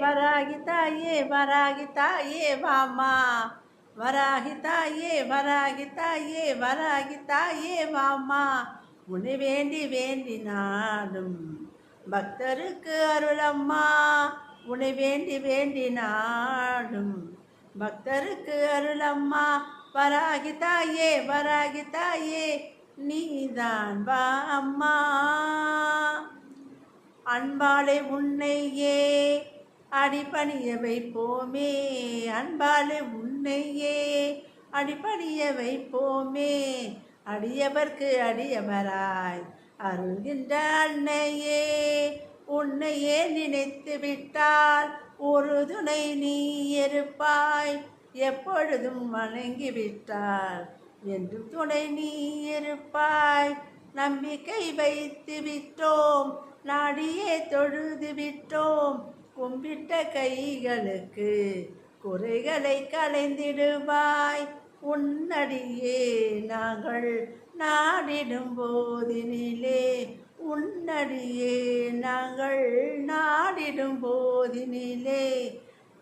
வராகி தாயே வராகி தாயே வாமா, வராகி தாயே வராகி தாயே வராகி தாயே வாமா. உன்னை வேண்டி வேண்டி நாடும் பக்தருக்கு அருளம்மா, உன்னை வேண்டி வேண்டி நாடும் பக்தருக்கு அருளம்மா. வராகி தாயே வராகி தாயே நீதான் வா அம்மா. அன்பாலே உன்னையே அடிபணிய வைப்போமே, அன்பாலே உன்னையே அடிபணிய வைப்போமே. அடியவர்க்கு அடியவராய் அருள்கின்ற அன்னையே, உன்னையே நினைத்து விட்டால் ஒரு துணை நீ இருப்பாய். எப்பொழுதும் வணங்கிவிட்டால் என்றும் துணை நீ இருப்பாய். நம்பிக்கை வைத்து விட்டோம், நாடியே தொழுது விட்டோம். கும்பிட்ட கைகளுக்கு குறைகளை களைந்திடுவாய். உன்னடியே நாங்கள் நாடிடும் போதினிலே, உன்னடியே நாங்கள் நாடிடும் போதினிலே.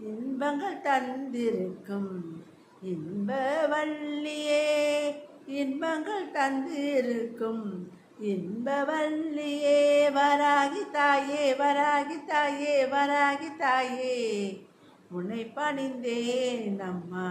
இன்பங்கள் தந்திருக்கும் இன்ப வல்லியே, இன்பங்கள் தந்திருக்கும் இன்ப வல்லியே. வராகி தாயே வராகி தாயே வராகி தாயே உன்னை பணிந்தேன் அம்மா.